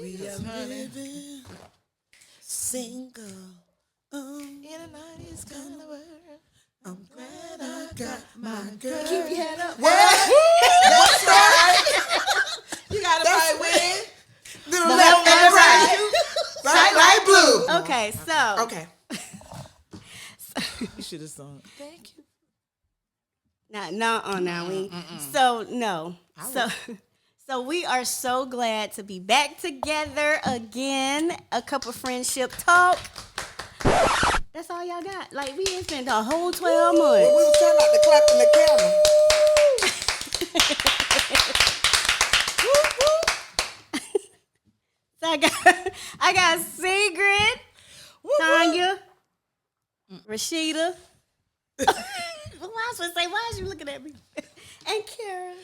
We are living single. In a 90s kind of world. I'm glad I got my girl. Keep your head up. What? That's right. You got to right with the left and the right. Right, light blue. Okay, so. Okay. You should have sung. Thank you. So we are so glad to be back together again. A cup of friendship talk. That's all y'all got. Like, we didn't spend a whole 12 months. Well, we were trying not to clap in the camera. So I got Sigrid, Tanya, Rashida. What I was supposed to say? Why is you looking at me? And Kara.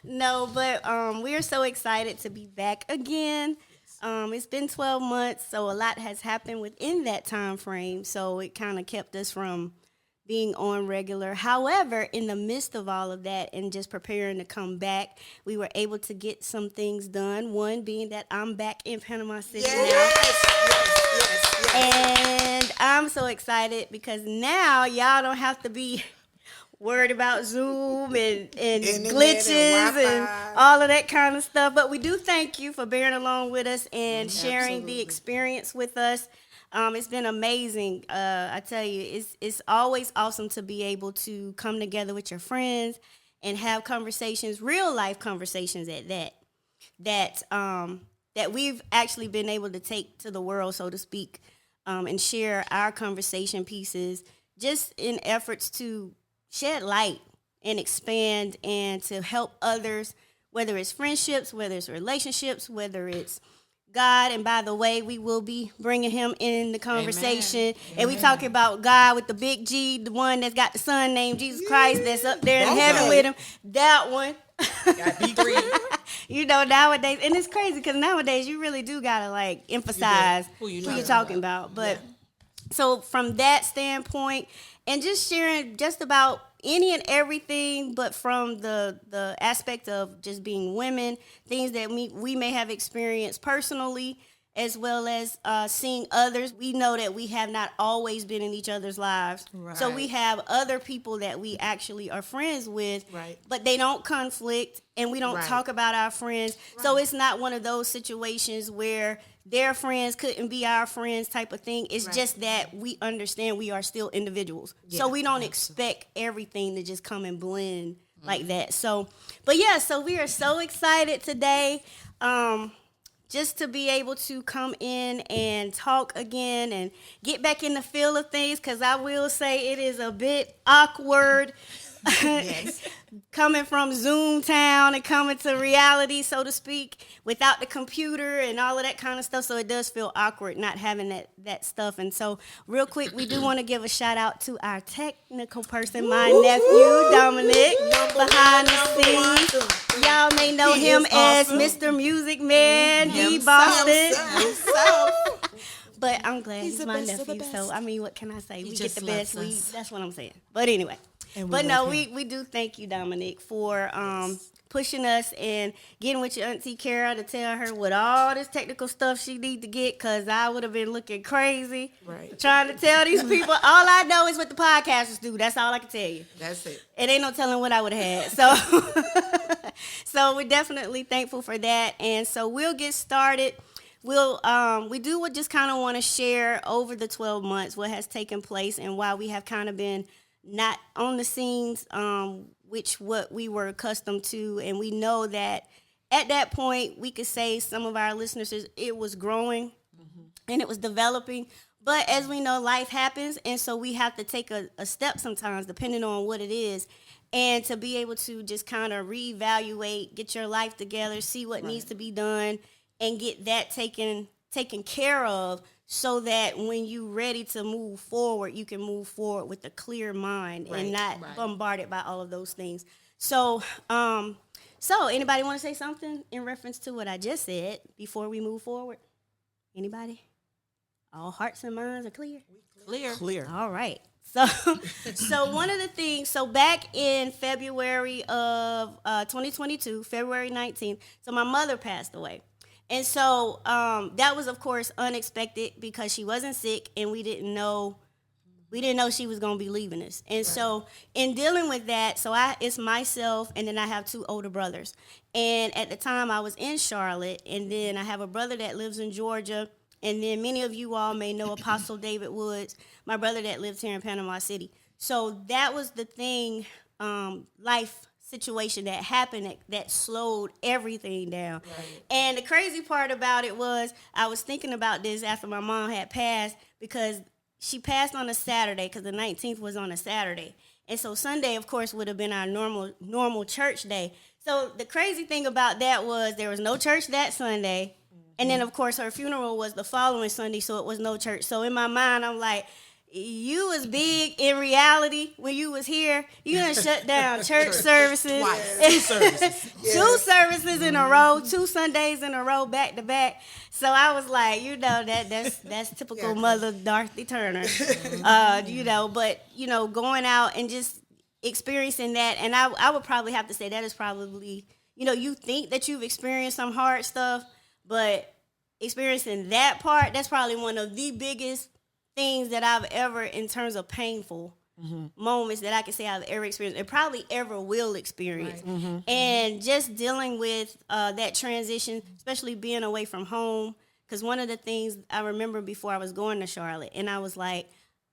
No, but we're so excited to be back again. It's been 12 months, so a lot has happened within that time frame. So it kind of kept us from being on regular. However, in the midst of all of that and just preparing to come back, we were able to get some things done. One being that I'm back in Panama City now. Yes. And I'm so excited because now y'all don't have to be worried about Zoom and glitches and all of that kind of stuff. But we do thank you for bearing along with us and sharing the experience with us. It's been amazing. I tell you, it's always awesome to be able to come together with your friends and have conversations, real life conversations at that we've actually been able to take to the world, so to speak, and share our conversation pieces just in efforts to shed light and expand and to help others, whether it's friendships, whether it's relationships, whether it's God. And by the way, we will be bringing him in the conversation. Amen. And we talking about God with the big G, the one that's got the son named Jesus Christ that's up there in heaven with him. That one. Got B3. You know, nowadays, and it's crazy because nowadays you really do gotta like emphasize who you're talking about. But so from that standpoint, and just sharing just about any and everything, but from the aspect of just being women, things that we may have experienced personally, as well as seeing others. We know that we have not always been in each other's lives. Right. So we have other people that we actually are friends with, but they don't conflict, and we don't talk about our friends. Right. So it's not one of those situations where their friends couldn't be our friends type of thing. It's just that we understand we are still individuals. Yeah, so we don't expect everything to just come and blend like that. So, but yeah, so we are so excited today. Just to be able to come in and talk again and get back in the feel of things, because I will say it is a bit awkward coming from Zoom town and coming to reality, so to speak, without the computer and all of that kind of stuff. So it does feel awkward not having that stuff. And so real quick, we do want to give a shout out to our technical person, my nephew, Dominic, behind the scenes. Y'all may know him as Mr. Music Man, D. Boston. But I'm glad he's my nephew. So, I mean, what can I say? We get the best. That's what I'm saying. But anyway. But no, we do thank you, Dominic, for pushing us and getting with your auntie Kara to tell her what all this technical stuff she need to get, because I would have been looking crazy trying to tell these people. All I know is what the podcasters do. That's all I can tell you. That's it. It ain't no telling what I would have had. So, so we're definitely thankful for that. And so we'll get started. We do just kind of want to share over the 12 months what has taken place and why we have kind of been not on the scenes, which what we were accustomed to. And we know that at that point, we could say some of our listeners, it was growing and it was developing. But as we know, life happens. And so we have to take a step sometimes, depending on what it is. And to be able to just kind of reevaluate, get your life together, see what needs to be done, and get that taken care of, so that when you're ready to move forward, you can move forward with a clear mind and not bombarded by all of those things. So, anybody want to say something in reference to what I just said before we move forward? Anybody? All hearts and minds are clear? Clear. All right. So, so one of the things, so back in February of 2022, February 19th, so my mother passed away. And so that was, of course, unexpected because she wasn't sick and we didn't know she was going to be leaving us. And so in dealing with that, it's myself and then I have two older brothers. And at the time I was in Charlotte, and then I have a brother that lives in Georgia. And then many of you all may know Apostle David Woods, my brother that lives here in Panama City. So that was the thing, life situation that happened that slowed everything down. Right. And the crazy part about it was I was thinking about this after my mom had passed, because she passed on a Saturday, because the 19th was on a Saturday. And so Sunday, of course, would have been our normal church day. So the crazy thing about that was there was no church that Sunday. And then, of course, her funeral was the following Sunday, so it was no church. So in my mind, I'm like, you was big in reality when you was here. You done shut down church services. Two services in a row, 2 Sundays in a row, back to back. So I was like, that's typical mother Dorothy Turner. But going out and just experiencing that, and I would probably have to say that is probably, you think that you've experienced some hard stuff, but experiencing that part, that's probably one of the biggest things that I've ever, in terms of painful moments that I can say I've ever experienced, and probably ever will experience. Right. And just dealing with that transition, especially being away from home, because one of the things I remember before I was going to Charlotte, and I was like,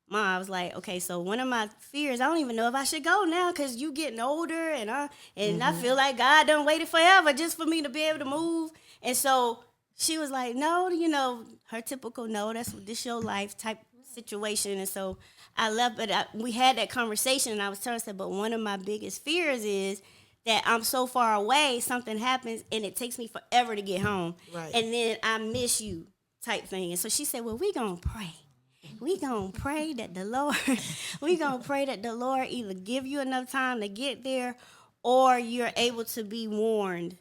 Mom, okay, so one of my fears, I don't even know if I should go now, because you getting older, and I feel like God done waited forever just for me to be able to move. And so she was like, no, her typical no, this your life type situation. And so I left, but we had that conversation, and I was telling her, but one of my biggest fears is that I'm so far away, something happens, and it takes me forever to get home. Right. And then I miss you type thing. And so she said, well, we going to pray. We going to pray that the Lord either give you enough time to get there, or you're able to be warned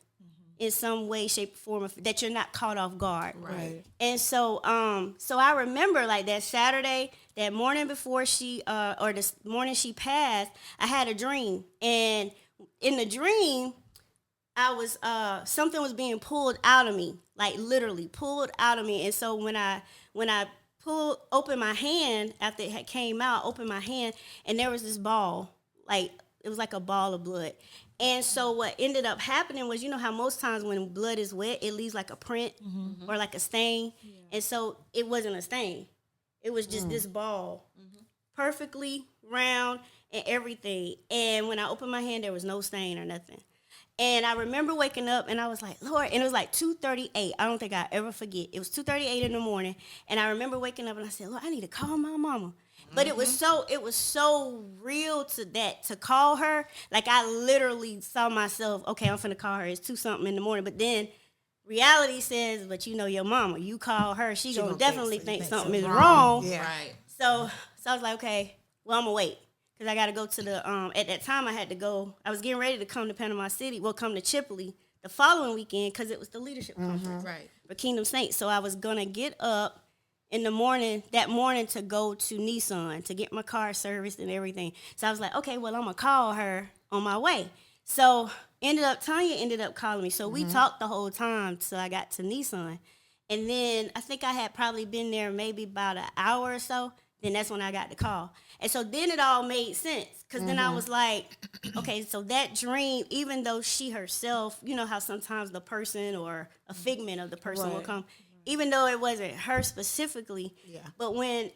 in some way, shape, or form, that you're not caught off guard. Right. And so I remember, like, that Saturday, that morning before this morning she passed, I had a dream. And in the dream, I was, something was being pulled out of me, like literally pulled out of me. And so when I opened my hand, after it had came out, opened my hand, and there was this ball, like, it was like a ball of blood. And so what ended up happening was, how most times when blood is wet, it leaves like a print or like a stain. Yeah. And so it wasn't a stain. It was just this ball, perfectly round and everything. And when I opened my hand, there was no stain or nothing. And I remember waking up, and I was like, Lord, and it was like 2:38. I don't think I ever forget. It was 2:38 in the morning. And I remember waking up, and I said, Lord, I need to call my mama. But it was so real to call her. Like, I literally saw myself, okay, I'm finna call her. It's 2-something in the morning. But then reality says, but your mama, you call her, she gonna definitely think something is wrong. Yeah. Right. So I was like, okay, well, I'm gonna wait. Because I got to go to the, at that time I was getting ready to come to Panama City, come to Chipley the following weekend, because it was the leadership conference for Kingdom Saints. So I was going to get up in the morning, to go to Nissan to get my car serviced and everything. So I was like, okay, well, I'm going to call her on my way. So Tanya ended up calling me. So we talked the whole time till I got to Nissan. And then I think I had probably been there maybe about an hour or so. Then that's when I got the call. And so then it all made sense. Because then I was like, okay, so that dream, even though she herself, how sometimes the person or a figment of the person will come, even though it wasn't her specifically. Yeah. But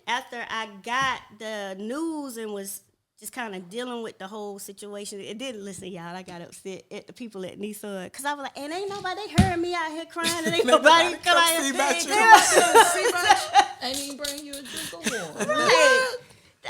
after I got the news and was just kind of dealing with the whole situation, it didn't listen, y'all. I got upset at the people at Nissan. Because I was like, and ain't nobody heard me out here crying. And ain't nobody come out here. Ain't even bring you a drink of water. Right.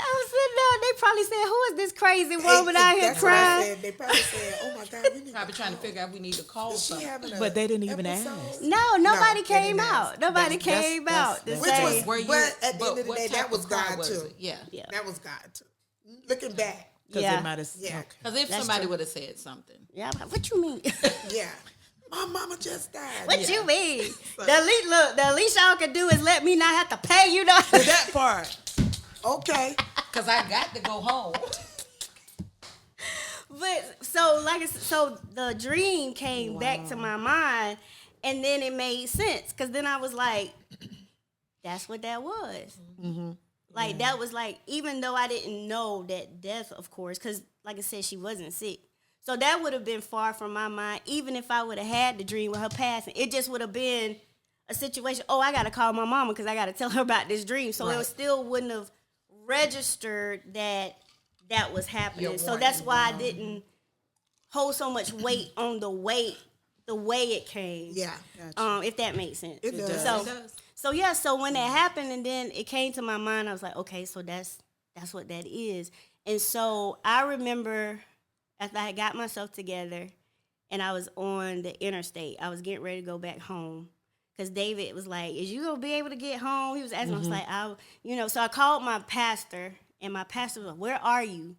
I was sitting there, they probably said, who is this crazy woman out here crying? They probably said, oh my God, we need probably trying to figure out if we need to call something. But they didn't even ask. No, nobody came out. Nobody came out to say. But at the end of the day, that was God too. Yeah. That was God too. Looking back. Because it might have. Because if somebody would have said something. Yeah, what you mean? Yeah. My mama just died. What you mean? The least y'all can do is let me not have to pay you. That part. Okay. Because I got to go home. But so the dream came back to my mind, and then it made sense because then I was like, that's what that was. Mm-hmm. Like that was like, even though I didn't know that death, of course, because like I said, she wasn't sick. So that would have been far from my mind, even if I would have had the dream with her passing. It just would have been a situation. Oh, I got to call my mama because I got to tell her about this dream. So it still wouldn't have registered that was happening. So that's why I didn't hold so much weight on the way it came. Yeah. Gotcha. If that makes sense. It does. So when that happened and then it came to my mind, I was like, okay, so that's what that is. And so I remember after I got myself together and I was on the interstate, I was getting ready to go back home. Because David was like, is you going to be able to get home? He was asking, I was like, so I called my pastor, and my pastor was like, where are you?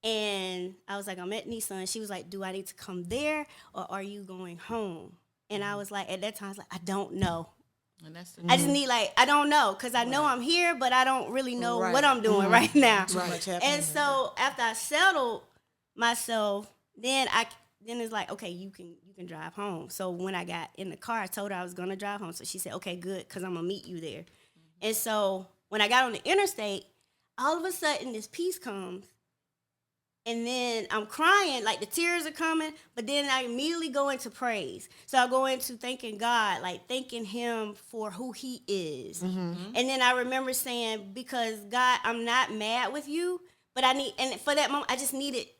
And I was like, I'm at Nissan. She was like, do I need to come there, or are you going home? And I was like, at that time, I was like, I don't know. And that's I just need, I don't know, because I know I'm here, but I don't really know what I'm doing right now. And so after I settled myself, then it's like, okay, you can drive home. So when I got in the car, I told her I was going to drive home. So she said, okay, good, because I'm going to meet you there. And so when I got on the interstate, all of a sudden this peace comes. And then I'm crying, like the tears are coming, but then I immediately go into praise. So I go into thanking God, like thanking him for who he is. Mm-hmm. And then I remember saying, because God, I'm not mad with you, but and for that moment,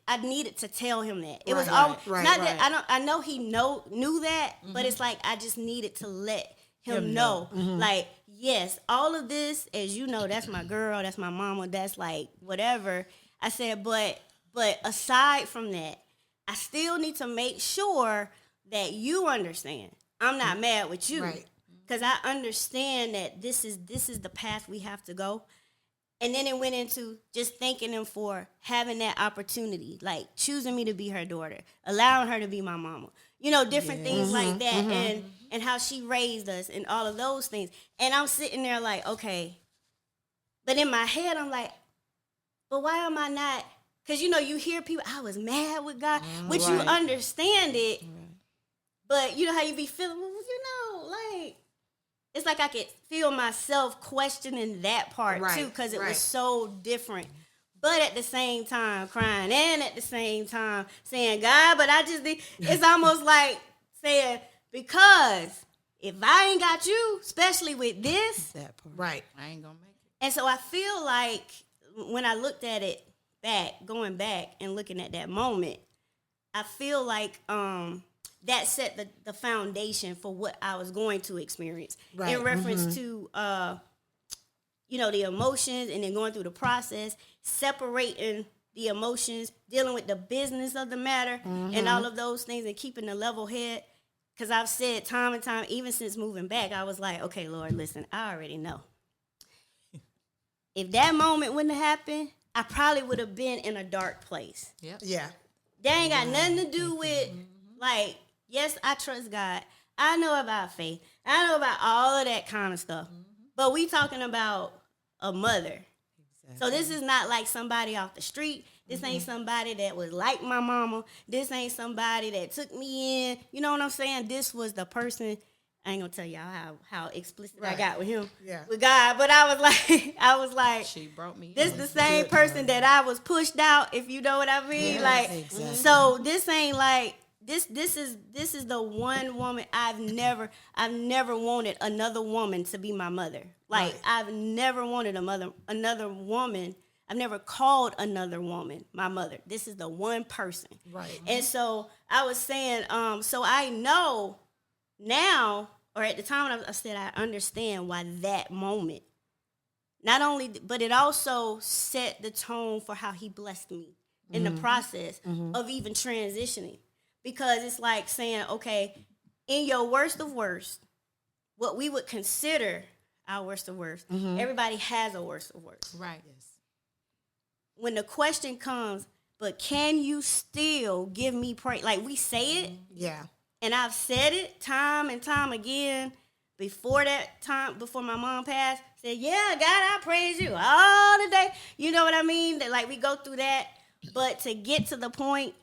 I needed to tell him that. It was all that I know he knew that, but it's like I just needed to let him know. Mm-hmm. Like, yes, all of this, as you know, that's my girl, that's my mama, that's like whatever. I said, but aside from that, I still need to make sure that you understand. I'm not mad with you. Right. Because I understand that this is the path we have to go. And then it went into just thanking him for having that opportunity, like choosing me to be her daughter, allowing her to be my mama, different things like that, and how she raised us and all of those things. And I'm sitting there like, okay. But in my head, I'm like, but why am I not? Because, you hear people, I was mad with God, which you understand it. But you know how you be feeling, it's like I could feel myself questioning that part too, because it was so different. But at the same time, crying, and at the same time saying, God, but I just did. It's almost like saying, because if I ain't got you, especially with this, that part. I ain't gonna make it. And so I feel like when I looked at it going back and looking at that moment, I feel like that set the foundation for what I was going to experience in reference to, the emotions, and then going through the process, separating the emotions, dealing with the business of the matter, and all of those things, and keeping the level head. Because I've said time and time, even since moving back, I was like, okay, Lord, listen, I already know. If that moment wouldn't have happened, I probably would have been in a dark place. Yep. Yeah. That ain't got nothing to do with, yes, I trust God. I know about faith. I know about all of that kind of stuff. But we talking about a mother. Exactly. So this is not like somebody off the street. This ain't somebody that was like my mama. This ain't somebody that took me in. You know what I'm saying? This was the person. I ain't gonna tell y'all how explicit I got with him, with God. But I was like, she brought me. This the same person that I was pushed out. If you know what I mean, exactly. So this ain't like this. This is the one woman I've never wanted another woman to be my mother. I've never wanted another woman. I've never called another woman my mother. This is the one person. Right. And so I was saying, so I know now, or at the time I said, I understand why that moment, not only, but it also set the tone for how he blessed me in the process of even transitioning. Because it's like saying, okay, in your worst of worst, what we would consider our worst of worst, everybody has a worst of worst. Right. Yes. When the question comes, but can you still give me praise? Like we say it. Yeah. And I've said it time and time again before that time, before my mom passed, Say, yeah, God, I praise you all the day. You know what I mean? That like we go through that, but to get to the point,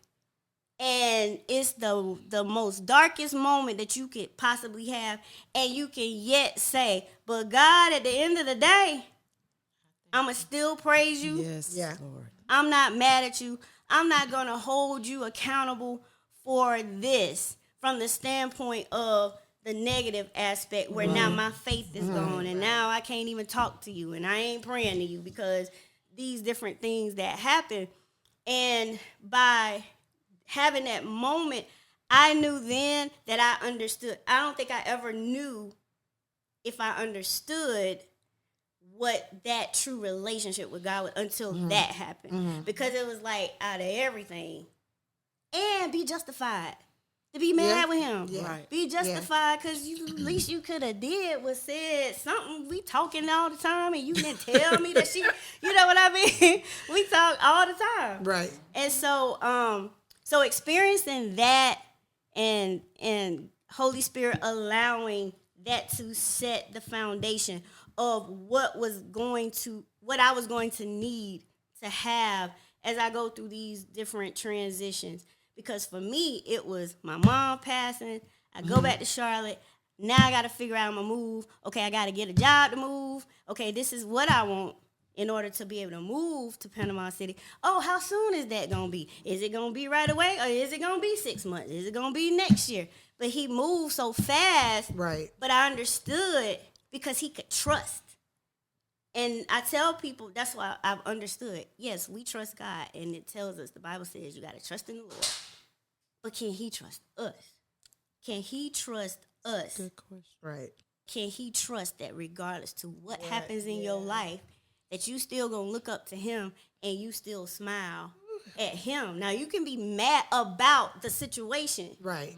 and it's the most darkest moment that you could possibly have, and you can yet say, but God, at the end of the day, I'ma still praise you. Yes, Lord. I'm not mad at you. I'm not gonna hold you accountable for this from the standpoint of the negative aspect where now my faith is gone and now I can't even talk to you and I ain't praying to you because these different things that happen. And by having that moment, I knew then that I understood. I don't think I ever knew if I understood what that true relationship with God was until that happened. Because it was like out of everything. And be justified. To be mad with him. Yeah. Right. Be justified because at least you could have did was said something. We talking all the time and you didn't tell me that she, you know what I mean? We talk all the time. Right. And so so experiencing that and Holy Spirit allowing that to set the foundation of what I was going to need to have as I go through these different transitions. Because for me, it was my mom passing. I go back to Charlotte. Now I got to figure out I'm going to move. Okay, I got to get a job to move. Okay, this is what I want in order to be able to move to Panama City. Oh, how soon is that going to be? Is it going to be right away or is it going to be 6 months? Is it going to be next year? But he moved so fast. Right. But I understood because he could trust. And I tell people, that's why I've understood. Yes, we trust God, and it tells us, the Bible says you got to trust in the Lord. But can he trust us? Can he trust us? Good question. Right. Can he trust that regardless to what happens in your life, that you still going to look up to him and you still smile at him? Now, you can be mad about the situation. Right.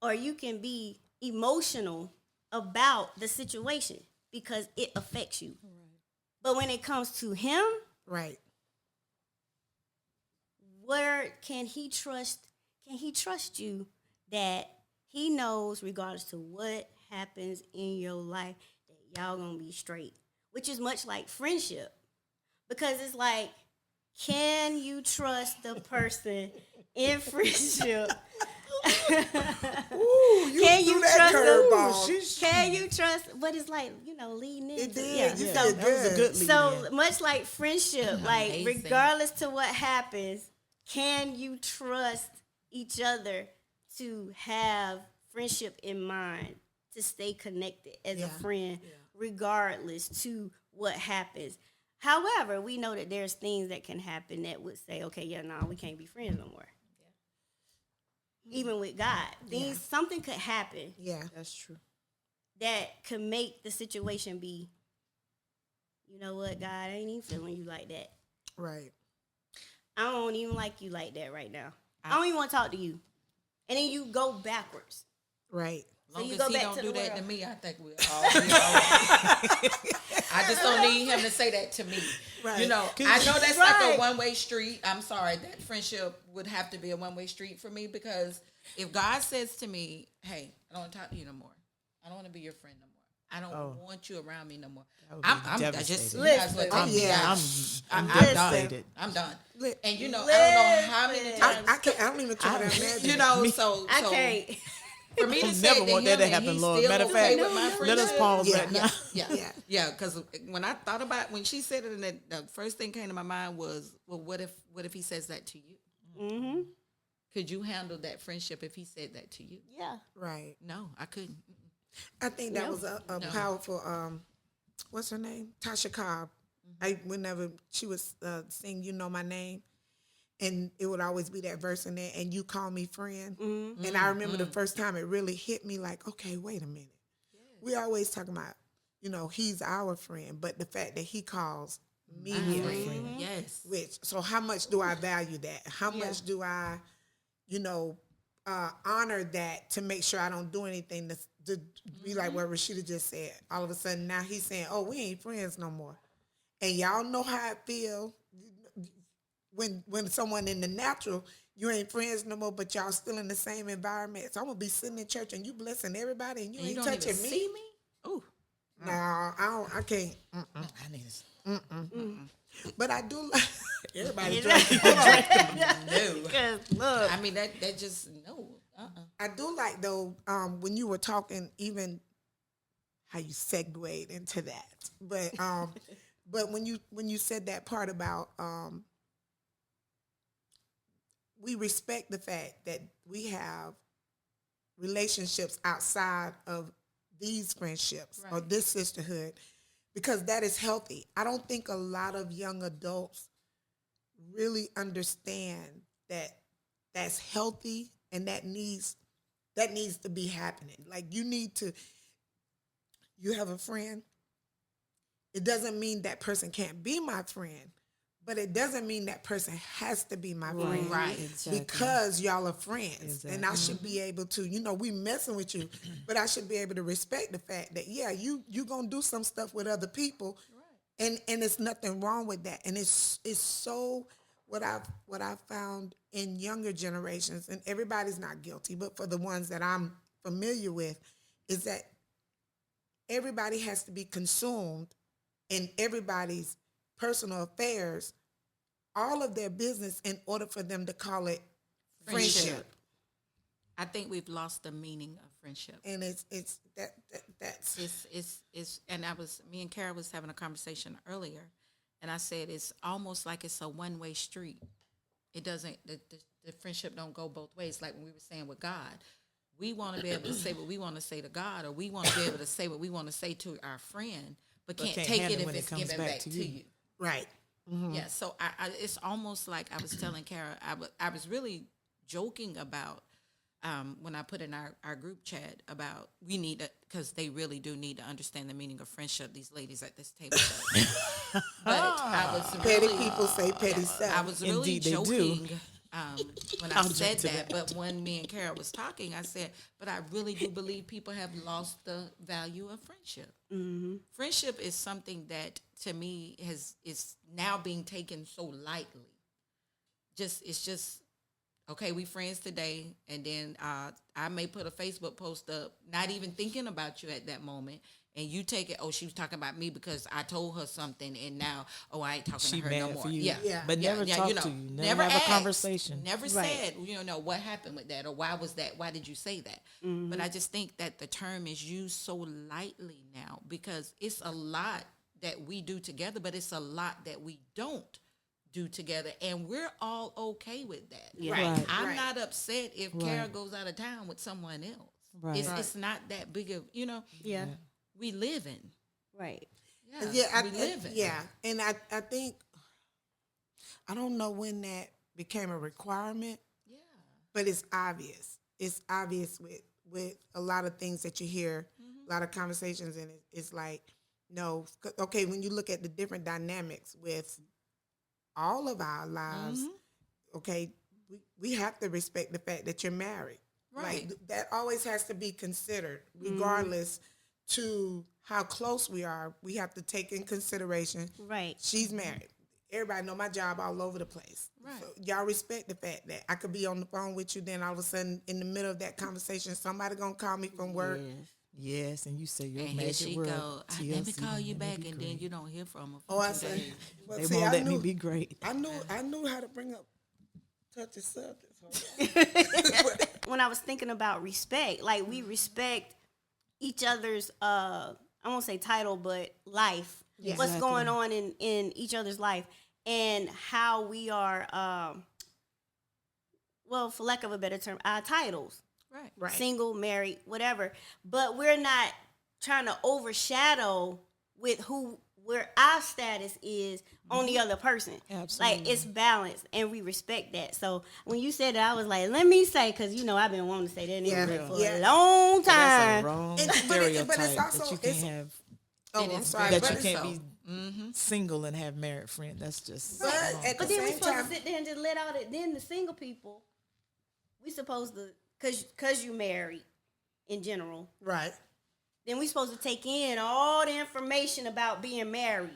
Or you can be emotional about the situation because it affects you. Right. But when it comes to him, right, where can he trust? Can he trust you that he knows, regardless to what happens in your life, that y'all gonna be straight? Which is much like friendship, because it's like, can you trust the person in friendship? Ooh, can you trust curveball? Can you trust? But it's like, leading into it did. Yeah. So, that was a good lead. So much like friendship, like regardless to what happens, can you trust each other to have friendship in mind, to stay connected as a friend, regardless to what happens? However, we know that there's things that can happen that would say, okay, we can't be friends no more. Even with God, something could happen. Yeah, that's true. That could make the situation be, you know what, God, I ain't even feeling you like that. Right. I don't even like you like that right now. I don't even want to talk to you. And then you go backwards. Right. As long so as go he back don't to do the that world. to me, I think we'll all be all right. I just don't need him to say that to me. Right. I know that's like Right. a one-way street. I'm sorry, that friendship would have to be a one-way street for me, because if God says to me, hey, I don't want to talk to you no more. I don't want to be your friend no more. I don't want you around me no more. I'm just Listen. I'm devastated. I'm done. And I don't know how many I times don't even try to imagine. so I can't. for me to I say never want that to happen, Lord. Matter of fact, let us pause right now. Yeah. Because when I thought about when she said it, and the first thing came to my mind was, well, what if he says that to you? Mm-hmm. Could you handle that friendship if he said that to you? Yeah. Right. No, I couldn't. I think that was a powerful. What's her name? Tasha Cobb. Whenever she was sing "You Know My Name," and it would always be that verse in there, and you call me friend. Mm-hmm. And I remember the first time it really hit me, like, okay, wait a minute. Yes. We always talking about, he's our friend, but the fact that he calls me friend. Yes. So how much do I value that? How much do I, honor that, to make sure I don't do anything to be like what Rashida just said. All of a sudden now he's saying, oh, we ain't friends no more. And y'all know how I feel when someone in the natural, you ain't friends no more, but y'all still in the same environment. So I'm going to be sitting in church and you blessing everybody and you ain't don't touching even me. See me? Ooh. No, I don't. I can't. I need this. But I do like everybody Yeah. drinking. No. Because look, I mean, that just, no. I do like though when you were talking, even how you segued into that. But when you said that part about we respect the fact that we have relationships outside of these friendships or this sisterhood, because that is healthy. I don't think a lot of young adults really understand that that's healthy and that needs to be happening. Like you have a friend. It doesn't mean that person can't be my friend, but it doesn't mean that person has to be my friend. Right. Exactly. Because y'all are friends. Exactly. And I should be able to, we messing with you, but I should be able to respect the fact that, yeah, you gonna do some stuff with other people. Right. And it's nothing wrong with that. And it's so what I've found in younger generations, and everybody's not guilty, but for the ones that I'm familiar with, is that everybody has to be consumed in everybody's personal affairs, all of their business, in order for them to call it friendship. I think we've lost the meaning of friendship. And it's And me and Kara was having a conversation earlier, and I said it's almost like it's a one-way street. It doesn't, the friendship don't go both ways. Like when we were saying with God, we want to be able to say what we want to say to God, or we want to be able to say what we want to say to our friend, but can't take it if it's given back to you. right. Mm-hmm. Yeah, so I it's almost like I was telling Kara, I was really joking about when I put in our group chat about we need to, because they really do need to understand the meaning of friendship, these ladies at this table. But I was Petty really, people say petty stuff. I was really Indeed, they do. joking when I I'll said jump to that. But when me and Kara was talking, I said, but I really do believe people have lost the value of friendship. Mm-hmm. Friendship is something that, to me, is now being taken so lightly. It's just, okay, we friends today, and then I may put a Facebook post up, not even thinking about you at that moment, and you take it, oh, she was talking about me because I told her something, and now, oh, I ain't talking She to her mad no more. for you. Yeah. But never talk to you. Never have asked, a conversation. Never said, what happened with that, or why was that? Why did you say that? Mm-hmm. But I just think that the term is used so lightly now, because it's a lot that we do together, but it's a lot that we don't do together, and we're all okay with that. Yeah. Right. I'm not upset if Kara goes out of town with someone else. Right. It's not that big of, yeah, we live in. right. We live in. Yeah, and I think, I don't know when that became a requirement. Yeah. But it's obvious. It's obvious with a lot of things that you hear, a lot of conversations, and it's like, no, okay, when you look at the different dynamics with all of our lives, okay, we have to respect the fact that you're married. Right. Like, that always has to be considered, regardless to how close we are. We have to take in consideration. Right. She's married. Everybody know my job all over the place. Right. So y'all respect the fact that I could be on the phone with you, then all of a sudden in the middle of that conversation, somebody gonna call me from work. Yes, and you say your And here magic she word. go, let me TLC, call you let me back, be and great. then you don't hear from her. Oh, I said, well, They see, won't I let knew, me be great. I knew how to bring up touchy subjects. When I was thinking about respect, like we respect each other's I won't say title, but life. Yeah. What's Exactly. going on in each other's life, and how we are well, for lack of a better term, our titles. Right. Right. Single, married, whatever. But we're not trying to overshadow with where our status is on the other person. Absolutely. Like, it's balanced, and we respect that. So when you said that, I was like, let me say, because I've been wanting to say that anyway for a long That's time. a wrong But stereotype it's also, that you can't have. oh, It I'm is sorry, That but you it's can't so. be single and have married friends. That's just. But wrong. at the But then we same supposed time, to sit there and just let all that. Then the single people, we supposed to, cause you married, in general. right. Then we supposed to take in all the information about being married,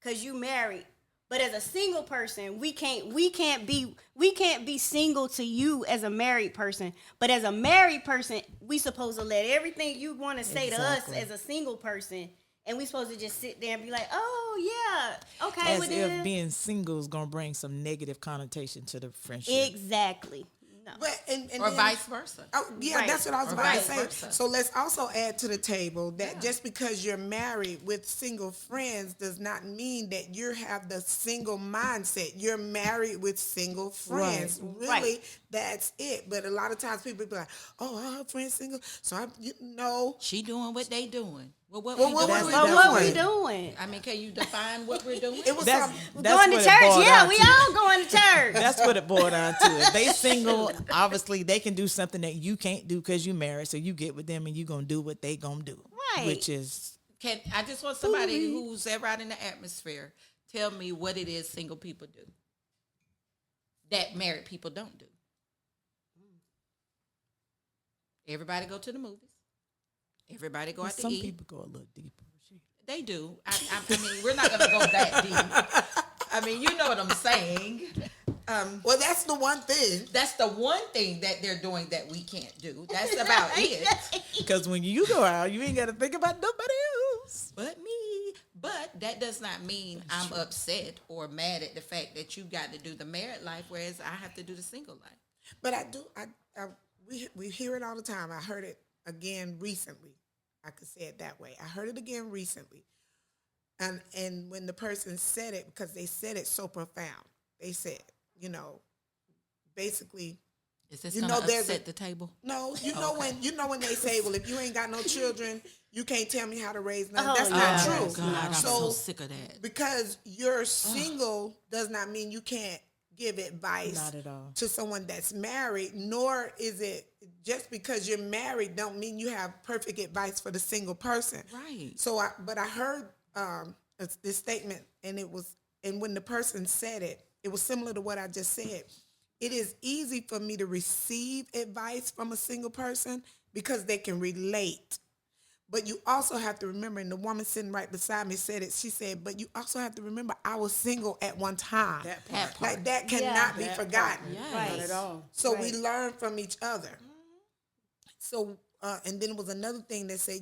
cause you married. But as a single person, we can't be single to you as a married person. But as a married person, we supposed to let everything you want to say to us as a single person, and we supposed to just sit there and be like, oh yeah, okay. As if being single is gonna bring some negative connotation to the friendship. Exactly. No. But and or then, vice versa. Oh, yeah, Right. that's what I was Or about to vice say. versa. So let's also add to the table that just because you're married with single friends does not mean that you have the single mindset. You're married with single friends. Really, Right. that's it. But a lot of times people be like, "Oh, I have friends single," so I know. She doing what they doing. Well, what Well, we what doing? we But doing? what we doing? I mean, can you define what we're doing? It was That's some, Going to what it church? boiled Yeah, down we to. all going to church. That's what it boiled down to. If they single, obviously they can do something that you can't do because you married. So you get with them and you gonna do what they gonna do, Right. which is I just want somebody who's ever out in the atmosphere tell me what it is single people do that married people don't do. Everybody go to the movies. Everybody go out to some eat. people go a little deeper. They do. I mean, we're not going to go that deep. I mean, you know what I'm saying. well, that's the one thing. That's the one thing that they're doing that we can't do. That's about it. Because when you go out, you ain't got to think about nobody else. But me. But that does not mean I'm upset or mad at the fact that you got to do the married life, whereas I have to do the single life. But we hear it all the time. I heard it again recently. I could say it that way. I heard it again recently. And when the person said it, because they said it so profound, they said, basically, Is this You going know, to there's upset the table? no, when they say, well, if you ain't got no children, you can't tell me how to raise none. Oh, That's yeah. not Oh, true. God, I'm so sick of that. Because you're single does not mean you can't give advice Not at all. to someone that's married, nor is it just because you're married don't mean you have perfect advice for the single person. Right. So I heard this statement, and when the person said it, it was similar to what I just said. It is easy for me to receive advice from a single person because they can relate. But you also have to remember, and the woman sitting right beside me said it, she said, but you also have to remember I was single at one time. That part. Like that cannot be forgotten. Yes. Right. Not at all. So we learn from each other. So, and then it was another thing that said,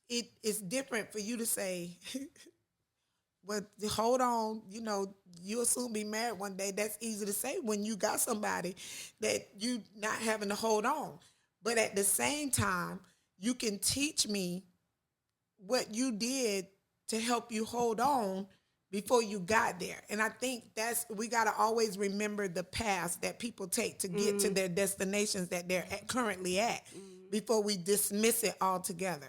it's different for you to say, well, hold on, you'll soon be married one day. That's easy to say when you got somebody that you not having to hold on. But at the same time, you can teach me what you did to help you hold on before you got there. And I think we got to always remember the paths that people take to get to their destinations that they're currently at before we dismiss it altogether.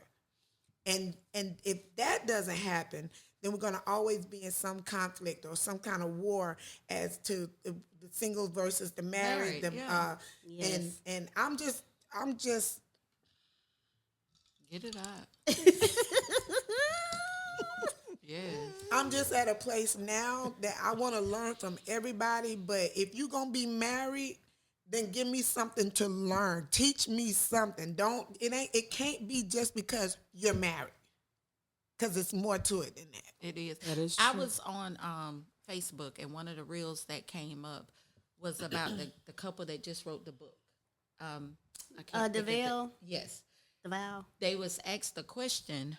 And if that doesn't happen, then we're going to always be in some conflict or some kind of war as to the single versus the married. Yes. And I'm just Get it out. Yes. I'm just at a place now that I want to learn from everybody. But if you're going to be married, then give me something to learn. Teach me something. It can't be just because you're married. Because it's more to it than that. It is. That is I true. was on Facebook, and one of the reels that came up was about the couple that just wrote the book. I can't think of DeVale? Yes. The vow. They was asked the question.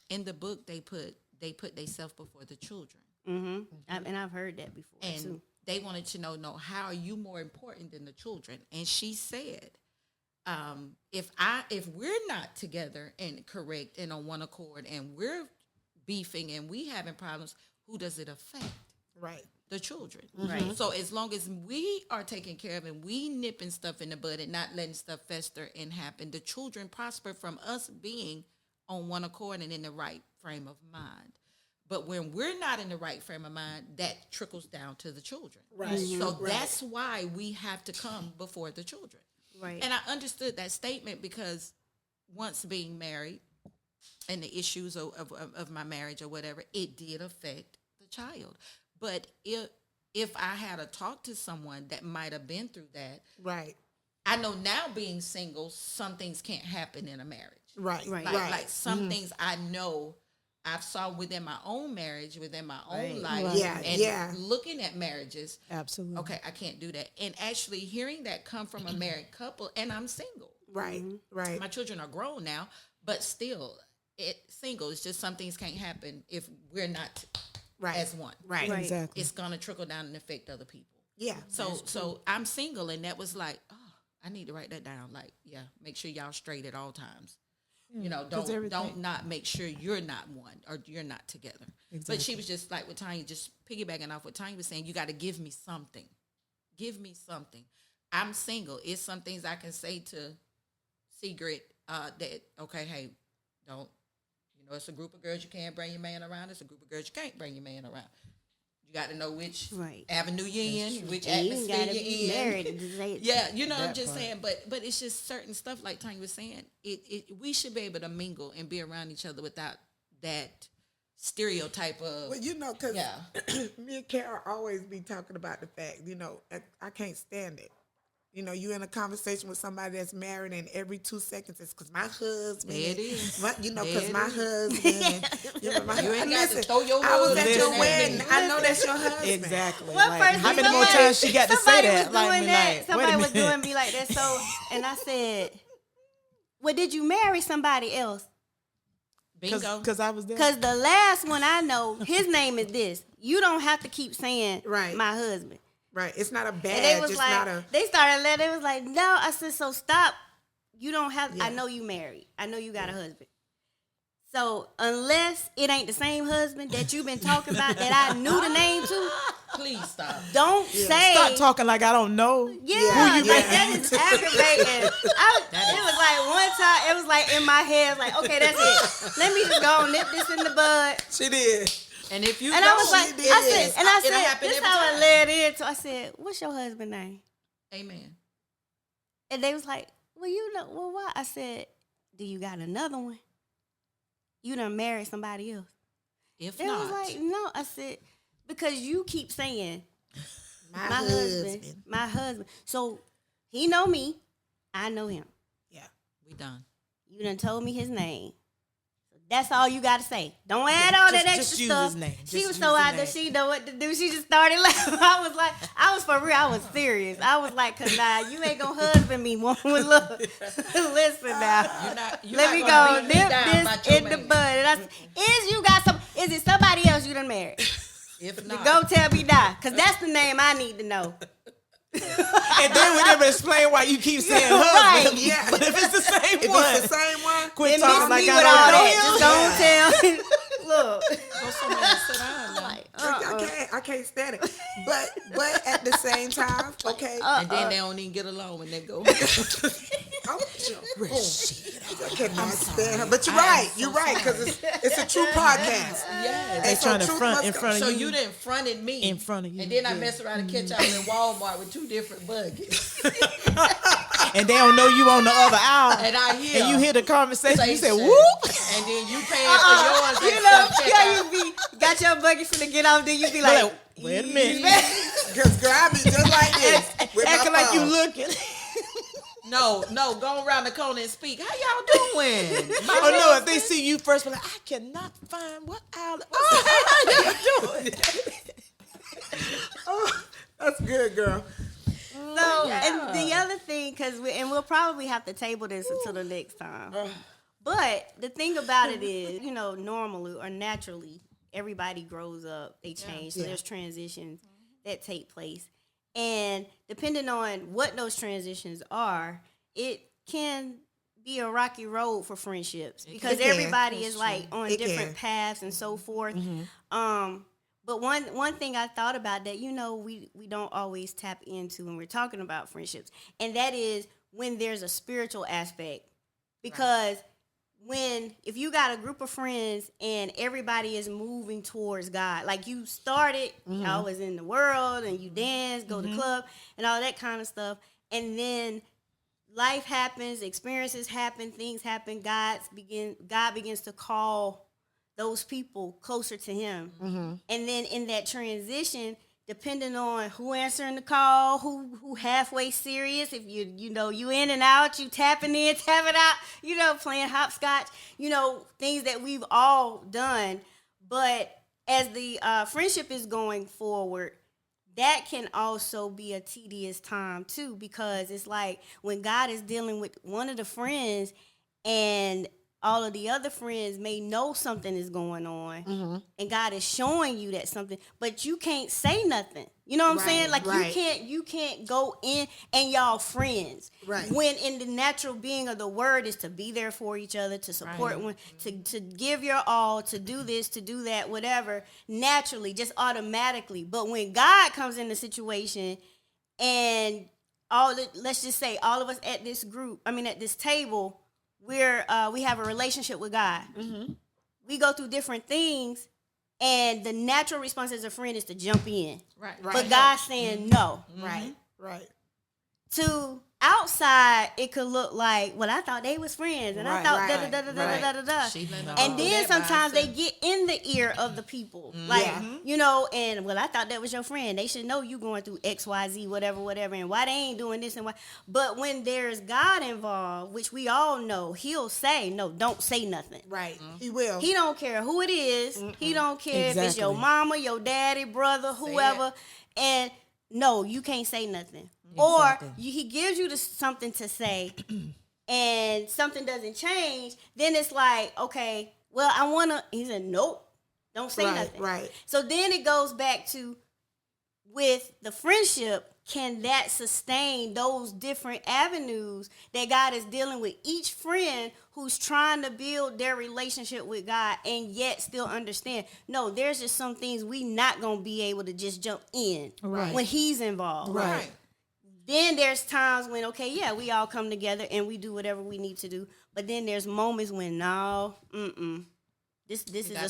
In the book, they put themselves before the children, And I've heard that before and too. they wanted to know, how are you more important than the children? And she said, if we're not together and correct and on one accord, and we're beefing and we having problems, who does it affect? Right. The children. Right. So as long as we are taking care of and we nipping stuff in the bud and not letting stuff fester and happen, the children prosper from us being on one accord and in the right frame of mind. But when we're not in the right frame of mind, that trickles down to the children. Right. So that's why we have to come before the children. Right. And I understood that statement because once being married and the issues of my marriage or whatever, it did affect the child. But if I had to talk to someone that might have been through that, Right. I know now being single, some things can't happen in a marriage. Right. Right. Like some things I know I've saw within my own marriage, within my own life, and looking at marriages. Absolutely. Okay, I can't do that. And actually hearing that come from a married couple, and I'm single. Right, right. My children are grown now, but still, single. It's just some things can't happen if we're not as one. Right, exactly. It's gonna trickle down and affect other people. Yeah. So I'm single, and that was like, oh, I need to write that down. Like, make sure y'all straight at all times. Don't not make sure you're not one or you're not together. Exactly. But she was just like with Tanya, just piggybacking off what Tanya was saying. You got to give me something. Give me something. I'm single. It's some things I can say to Sigrid that, okay, hey, don't, it's a group of girls you can't bring your man around. It's a group of girls you can't bring your man around. You got to know which avenue you're in, which atmosphere you're in. Yeah, I'm just saying. But it's just certain stuff, like Tanya was saying. We should be able to mingle and be around each other without that stereotype of. Well, because me and Kara always be talking about the fact, I can't stand it. You in a conversation with somebody that's married, and every 2 seconds it's because my husband. There it is. Because my husband. You ain't got to throw your I was at your wedding. I know that's your husband. Exactly. How many more times she got to say that? Somebody was doing me like that. So, and I said, well, did you marry somebody else? Bingo. Because I was there. Because the last one I know, his name is this. You don't have to keep saying my husband. Right. It's not a badge. And they was it's like, not a... They started letting, they was like, no. I said, so stop. You don't have, I know you married. I know you got a husband. So unless it ain't the same husband that you've been talking about that I knew the name to. Please stop. Don't say. Stop talking like I don't know. Yeah, that is aggravating. It was like one time, it was like in my head, like, okay, that's it. Let me just go and nip this in the bud. She did. And if you I was like, I said, this how I led in. So I said, what's your husband's name? Amen. And they was like, well, why? I said, do you got another one? You done married somebody else. If they not. was like, no. I said, because you keep saying, my husband. So he know me. I know him. Yeah, we done. You done told me his name. That's all you got to say. Don't add all that extra just use stuff. His name. She was so out there. She know what to do. She just started laughing. I was for real. I was serious. I was like, cause now you ain't gonna husband me one with love. Listen now. Let me go nip this in the bud. And is it somebody else you done married? If not, go tell me now, cause that's the name I need to know. And then we never explain why you keep saying husband. Right, yeah. But if it's the same if one, it's the same one, quit talking like I don't know. Just don't tell. Look. Go somewhere and sit down now. I can't stand it. But at the same time, okay. And then they don't even get along when they go. I cannot stand her. But you're right. You're right, because it's a true podcast. Yes. They trying to front in front of you. So you done fronted me. In front of you. And then I mess around and catch out in Walmart with 2 different buggers. And they don't know you on the other aisle. And I hear. And you hear the conversation. You say, whoop. And then you paying for yours. You got your buggy finna get off, then you be like, wait a minute. Because girl, I be just like this. Acting like you looking. No, go around the corner and speak. How y'all doing? No, if they see you first, be like, I cannot find what aisle. How y'all doing? Oh, that's good, girl. So, and the other thing, and we'll probably have to table this until the next time. But the thing about it is, normally or naturally, everybody grows up, they change. So there's transitions that take place. And depending on what those transitions are, it can be a rocky road for friendships because everybody is like on different paths and so forth. Mm-hmm. But one thing I thought about that, we don't always tap into when we're talking about friendships, and that is when there's a spiritual aspect. Because if you got a group of friends and everybody is moving towards God, like you started, y'all was in the world and you dance, go to club and all that kind of stuff, and then life happens, experiences happen, things happen, God begins to call those people closer to him. And then in that transition, depending on who answering the call, who halfway serious, if you in and out, you tapping in, tapping out, playing hopscotch, things that we've all done. But as the friendship is going forward, that can also be a tedious time too, because it's like when God is dealing with one of the friends and all of the other friends may know something is going on, and God is showing you that something, but you can't say nothing. You know what I'm saying? Like you can't go in and y'all friends. Right. When in the natural being of the word is to be there for each other, to support one, to give your all, to do this, to do that, whatever, naturally, just automatically. But when God comes in the situation and let's just say all of us at this at this table, we have a relationship with God. We go through different things, and the natural response as a friend is to jump in. Right. But God's saying no. Right. To outside, it could look like, well, I thought they was friends, and I thought da-da-da-da-da-da-da-da. And then sometimes they get in the ear of the people, and, well, I thought that was your friend. They should know you going through X, Y, Z, whatever, and why they ain't doing this and why. But when there's God involved, which we all know, he'll say, no, don't say nothing. Right. He will. He don't care who it is. He don't care if it's your mama, your daddy, brother, whoever. And no, you can't say nothing. Exactly. Or he gives you something to say and something doesn't change, then it's like, okay, well, I want to, he said, nope, don't say nothing. Right. So then it goes back to, with the friendship, can that sustain those different avenues that God is dealing with each friend who's trying to build their relationship with God and yet still understand, no, there's just some things we not going to be able to just jump in when he's involved. Right. Then there's times when, okay, yeah, we all come together and we do whatever we need to do. But then there's moments when, no, this is a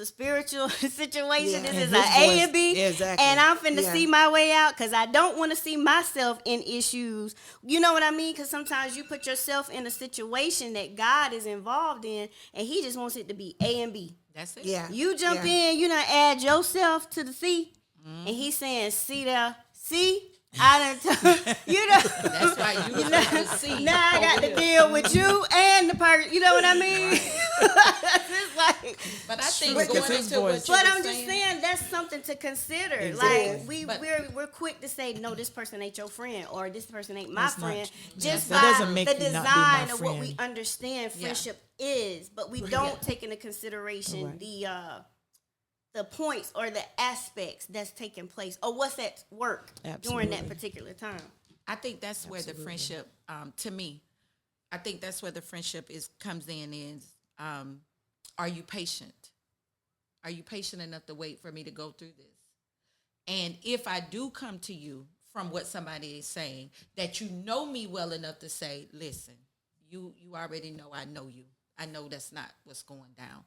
spiritual situation. Yeah. This is an A and B. Exactly. And I'm finna see my way out because I don't want to see myself in issues. You know what I mean? Because sometimes you put yourself in a situation that God is involved in and he just wants it to be A and B. That's it. Yeah. You jump in, you done add yourself to the C, and he's saying, see there, see? I done That's why you got to see. Now I got to deal with you and the person. You know what I mean? It's like, but I think Because going his into voice- what but you're I'm just saying that's something to consider. Exactly. Like we're quick to say, no, this person ain't your friend, or this person ain't my That's not friend, true. just That by doesn't make the you not be my design of what we friend. understand friendship is. But we don't take into consideration the points or the aspects that's taking place or what's at work during that particular time. I think that's where the friendship, to me, I think that's where the friendship comes in is, are you patient? Are you patient enough to wait for me to go through this? And if I do come to you from what somebody is saying, that you know me well enough to say, listen, you already know I know you. I know that's not what's going down.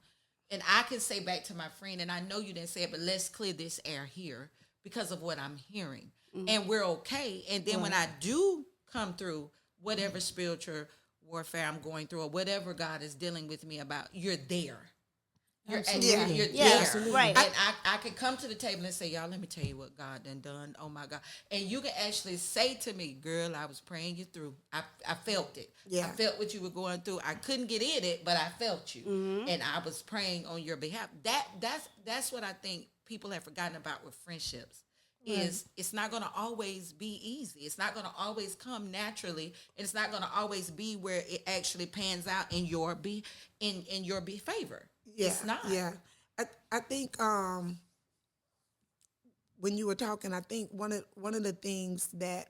And I can say back to my friend, and I know you didn't say it, but let's clear this air here because of what I'm hearing. And we're okay. And then when I do come through whatever spiritual warfare I'm going through or whatever God is dealing with me about, you're there. You're there. Absolutely. Right. And I can come to the table and say, y'all, let me tell you what God done. Oh, my God. And you can actually say to me, girl, I was praying you through. I felt it. Yeah. I felt what you were going through. I couldn't get in it, but I felt you. And I was praying on your behalf. That's what I think people have forgotten about with friendships. Is it's not going to always be easy. It's not going to always come naturally. And it's not going to always be where it actually pans out in your favor. Yeah, it's not. Yeah, I think when you were talking, I think one of the things that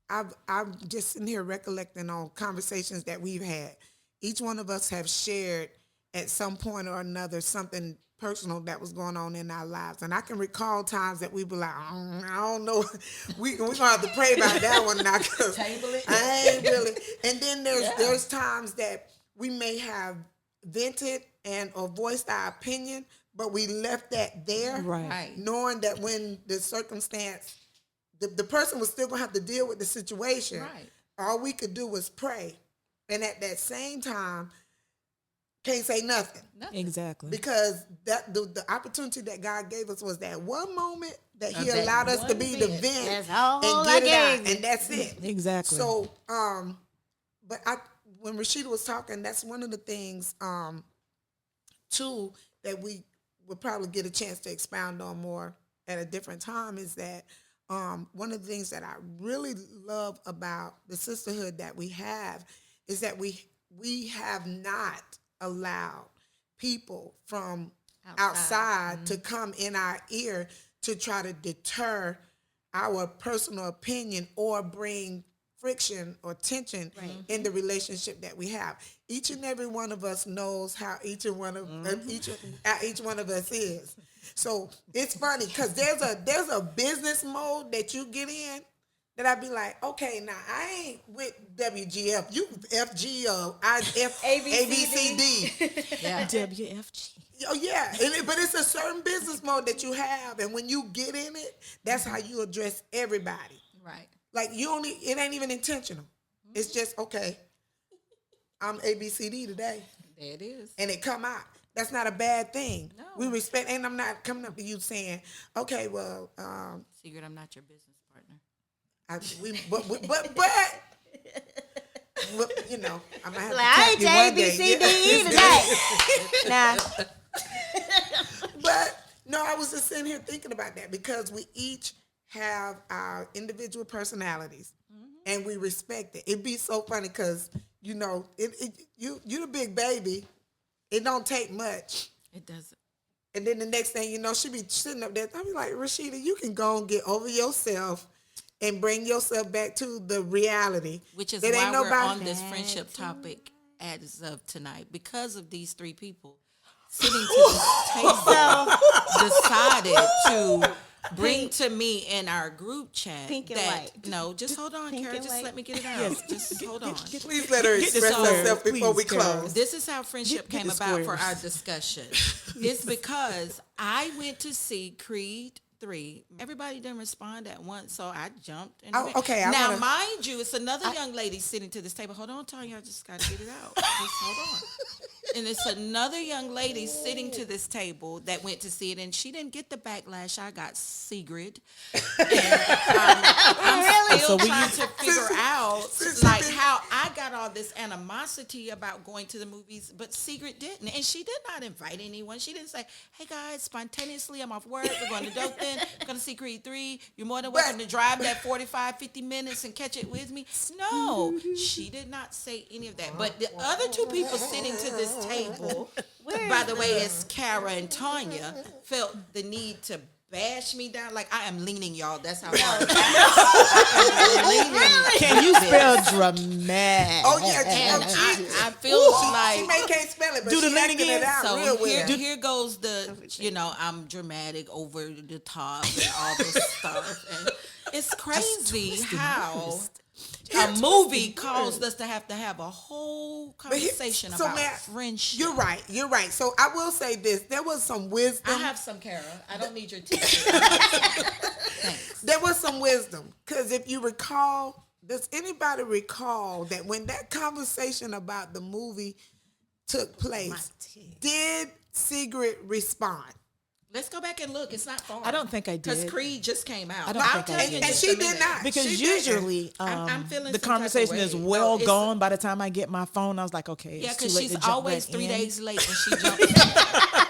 I'm just sitting here recollecting on conversations that we've had. Each one of us have shared at some point or another something personal that was going on in our lives, and I can recall times that we were like, I don't know, we're gonna have to pray about that one now because I ain't really. And then there's times that we may have vented or voiced our opinion, but we left that there, Right. knowing that when the circumstance, the person was still gonna have to deal with the situation. Right. All we could do was pray, and at that same time, can't say nothing. Exactly. Because that the opportunity that God gave us was that one moment that he that allowed us to one be the vent. vent That's all and I get it out, gave you. and that's it. Exactly. So, but when Rashida was talking, that's one of the things, too, that we would probably get a chance to expound on more at a different time is that one of the things that I really love about the sisterhood that we have is that we have not allowed people from outside to come in our ear to try to deter our personal opinion or bring friction or tension in the relationship that we have. Each and every one of us knows how each one of us is. So it's funny because there's a business mode that you get in that I'd be like, okay, now I ain't with WGF, you FG or ABCD. Yeah. WFG. Oh yeah, but it's a certain business mode that you have, and when you get in it, that's how you address everybody. Right. Like it ain't even intentional. It's just okay. I'm ABCD today, There it is. and it come out. That's not a bad thing. No. We respect, and I'm not coming up to you saying, okay, well, Secret, I'm not your business partner. but you know, I'm gonna have Like, I to ain't tap you one day. ABCDE today. Nah. But no, I was just sitting here thinking about that because we each have our individual personalities, and we respect it. It'd be so funny because you know, you the big baby. It don't take much. It doesn't. And then the next thing you know, she be sitting up there. I be like, Rashida, you can go and get over yourself and bring yourself back to the reality. Which is That why ain't we're nobody- on this friendship topic as of tonight. Because of these three people sitting to this table decided to bring to me in our group chat Pink and that white. no, just hold on, Pink Kara. and Just white. let me get it out. Just hold on. Please let her Get the express square, herself before we please, Carol. close. This is how friendship Get came the about for squares. our discussion. It's because I went to see Creed 3. Everybody didn't respond at once, so I jumped. Oh, okay, I now, wanna- mind you, it's another young lady sitting to this table. Hold on, Tanya, I just got to get it out. Just hold on. And it's another young lady sitting to this table that went to see it, and she didn't get the backlash I got, Sigrid. And I'm still trying to figure out like how I got all this animosity about going to the movies, but Sigrid didn't. And she did not invite anyone. She didn't say, hey guys, spontaneously, I'm off work, we're going to Dothan, we're going to see Creed 3. You're more than welcome to drive that 45, 50 minutes and catch it with me. No, she did not say any of that. But the other two people sitting to this table, by the way, it's Kara and Tanya, felt the need to bash me down. Like I am leaning, y'all. That's how hard I am leaning. Can you spell dramatic? Oh yeah, And I feel she like may can't spell it, but Do the she lean acting it again. out so real well. here goes the, you know, I'm dramatic, over the top, and all this stuff. And it's crazy how a movie caused us to have a whole conversation so, about man, friendship. You're right. So I will say this: there was some wisdom. I have some, Kara. I don't need your tips. Thanks. There was some wisdom because if you recall, does anybody recall that when that conversation about the movie took place, did Sigrid respond? Let's go back and look. It's not far. I don't think I Because did. Creed just came out. I don't I'll think I tell you did. in And just she a did minute. not. Because She didn't. usually I'm feeling the some type of conversation is way. well No, it's- gone by the time I get my phone. I was like, okay, Yeah, it's too because late she's to jump always back 3 in. days late when she jumps.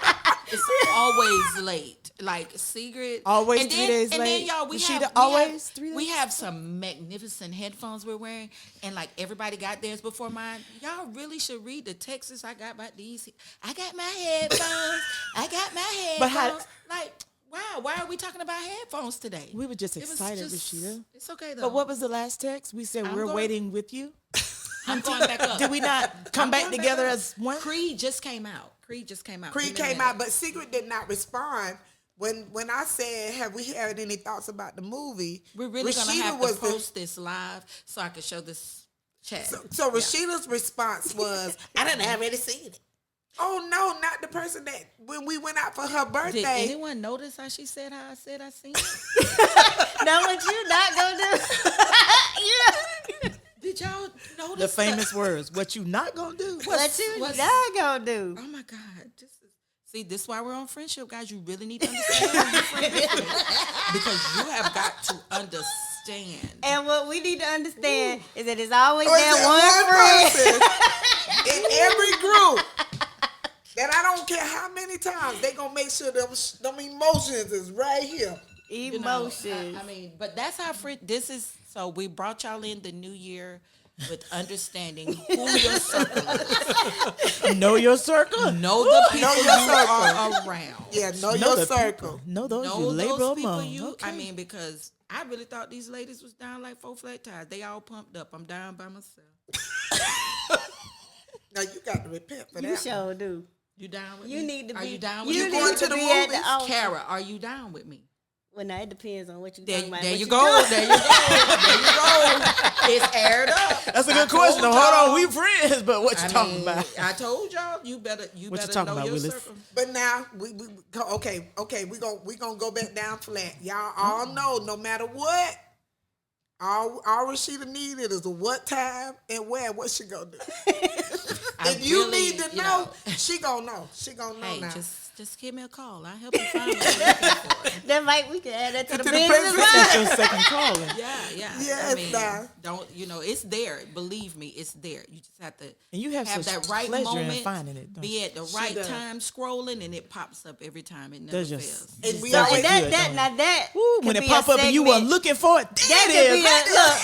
It's always late. Like Sigrid. Always and 3 then, days and late? then y'all, we Rashida, have always 3 days? We have some magnificent headphones we're wearing, and like everybody got theirs before mine. Y'all really should read the texts I got about these. I got my headphones. I got my headphones. But how- like, wow, why are we talking about headphones today? We were just It was excited, just- Rashida. It's okay though. But what was the last text? We said we're going- waiting with you. I'm going back up. Did we not come back together as one? Creed just came out. Creed came Creed came out, but Sigrid did not respond. When I said, have we had any thoughts about the movie? We're really going to Rashida have was to post this live so I can show this chat. So Rashida's response was, I didn't already seen it. Oh no, not the person that when we went out for her birthday. Did anyone notice how she said how I said I seen it? Know what you not gonna do? Did y'all notice The famous words. What you not gonna do? What you what's- not gonna do? Oh my God. See, this is why we're on friendship, guys. You really need to understand who your friend is because you have got to understand. And what we need to understand is that it's always that one friend person in every group that I don't care how many times they gonna make sure them emotions is right here. Emotions. I mean, but that's how this is. So we brought y'all in the new year with understanding who your circle is. Know your circle. Know the people you are around. Yeah, know your circle. Know those Know you label those people among. you. Okay. I mean, because I really thought these ladies was down like 4 flat tires. They all pumped up. I'm down by myself. Now you got to repent for that. You sure do. You down with You me? need to be. Are you down with you me? need going to to the be at movies? the altar. Kara, are you down with me? Well, now it depends on what you There, talking about. there what you go. There you go. There you go. It's aired up. That's a good question. Hold on, we friends, but what you talking about? I told y'all you better What you better talking know about, your Willis? circle. But now we we gonna go back down flat. Y'all all know no matter what, all Rashida needed is a what time and where. What she gonna do? If you really, need to you know, know. she gonna know. She gonna know Hey, now. just give me a call. I'll help you find what you're looking for. That might we can add that to the the business business. line. That's your second calling. Yeah. Yes, I mean, now. don't it's there. Believe me, it's there. You just have to And you have such that right pleasure in moment, finding it, don't be you? at the right does. time scrolling, and it pops up every time. It never That's fails. just, And just we So always good, that don't it? now that Woo, could when it be pop a up and you were segment. looking for it, there That it could is. be Right a look.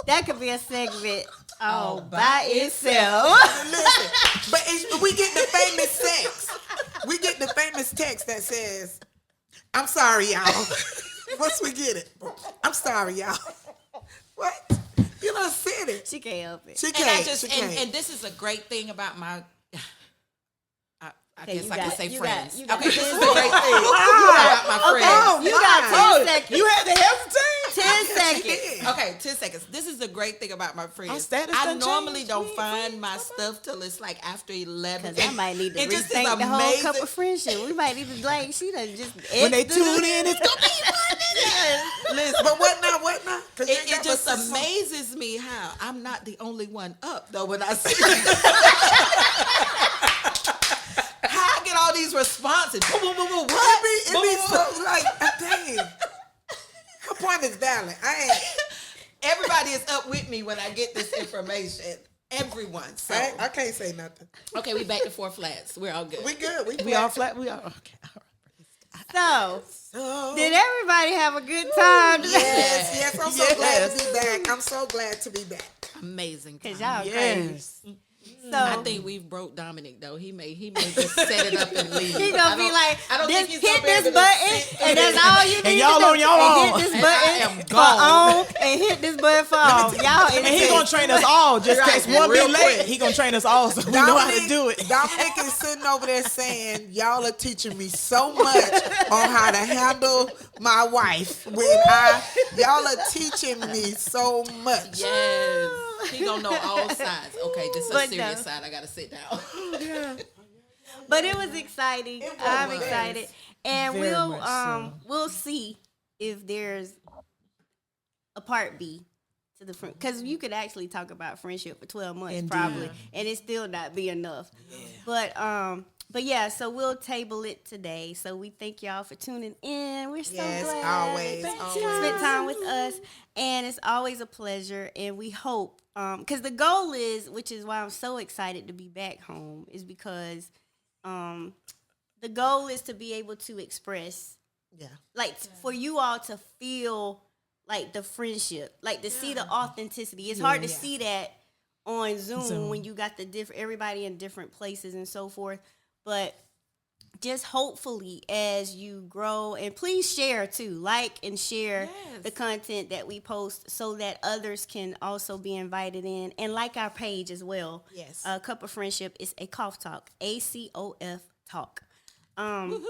That could be a segment all by by itself. Listen, but we get the famous text. We get the famous text that says, "I'm sorry, y'all." Once we get it, I'm sorry, y'all. What? You done said it. She can't help it. She And can't. I just she can't. and this is a great thing about my. I Okay, guess you I got- can say you friends. got- you got Okay, this is 10 a great thing Wow. about my friends. You got 10 seconds. You had to hesitate. 10 seconds. Yeah. Okay, 10 seconds. This is the great thing about my friends. status I done normally changed. don't We ain't find friends my no more. stuff till it's like after 11. Because I might need to It just is rethink the whole amazing. cup of friendship. We might need to like she done just When they X the- tune in, it's gonna be Listen, But what now? What now? 'Cause you ain't it got just but 6 months. amazes me how I'm not the only one up though when I see how I get all these responses. What? It be so like, dang. Her point is valid. I ain't. Everybody is up with me when I get this information. Everyone. So I can't say nothing. okay, we back to 4 flats. We're all good. We good. We all flat. We all okay. All right. So, So, did everybody have a good time today? yes, I'm so glad to Yes. be back. I'm so glad to be back. Amazing. Cause time. y'all crazy. Yes. I So think we've broke Dominic though. He may just set it up and leave. he I gonna be don't- like, I don't think this, he's hit gonna be able this to button, sit and that's all you need y'all to do. on your And own. hit this And I button am for gone. on, and hit this button for off. Y'all, And he gonna train us all. Just in Right, case one be real late, quick. he gonna train us all so we know how to do it. Dominic is sitting over there saying, "Y'all are teaching me so much on how to handle my wife. Y'all are teaching me so much." Yes. He gonna know all sides. Okay, this is a But serious no. side. I gotta sit down. But it was exciting. I'm excited, and Very much so. we'll see if there's a part B to the friend, because you could actually talk about friendship for 12 months Indeed. probably, and it still not be enough. But yeah, so we'll table it today. So we thank y'all for tuning in. We're so Yes, glad always, that you always. spent time with us, and it's always a pleasure. And we hope, because the goal is, which is why I'm so excited to be back home, is because the goal is to be able to express, Yeah. like for you all to feel like the friendship, like to see the authenticity. It's hard to see that on Zoom when you got everybody in different places and so forth. But just hopefully as you grow, and please share too, like and share the content that we post so that others can also be invited in, and like our page as well. Yes. Cup of Friendship is a cough talk, ACOF talk. On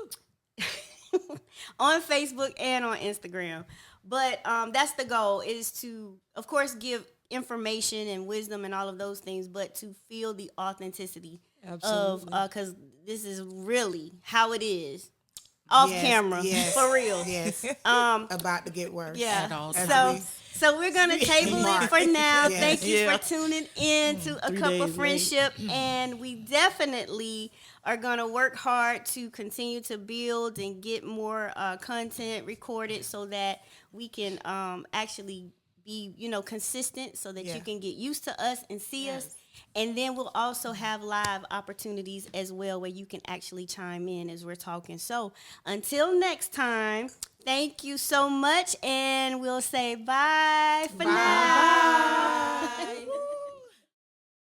Facebook and on Instagram. But that's the goal, is to, of course, give information and wisdom and all of those things, but to feel the authenticity of, because this is really how it is off Yes, camera, yes, for real. Yes. About to get worse. Yeah. At all As times. So we're gonna table it for now. Yes. Thank you Yeah. for tuning in to A 3 Cup of days late. Friendship, and we definitely are gonna work hard to continue to build and get more content recorded so that we can actually be consistent, so that Yeah. you can get used to us and see us. And then we'll also have live opportunities as well where you can actually chime in as we're talking. So until next time, thank you so much, and we'll say bye for now.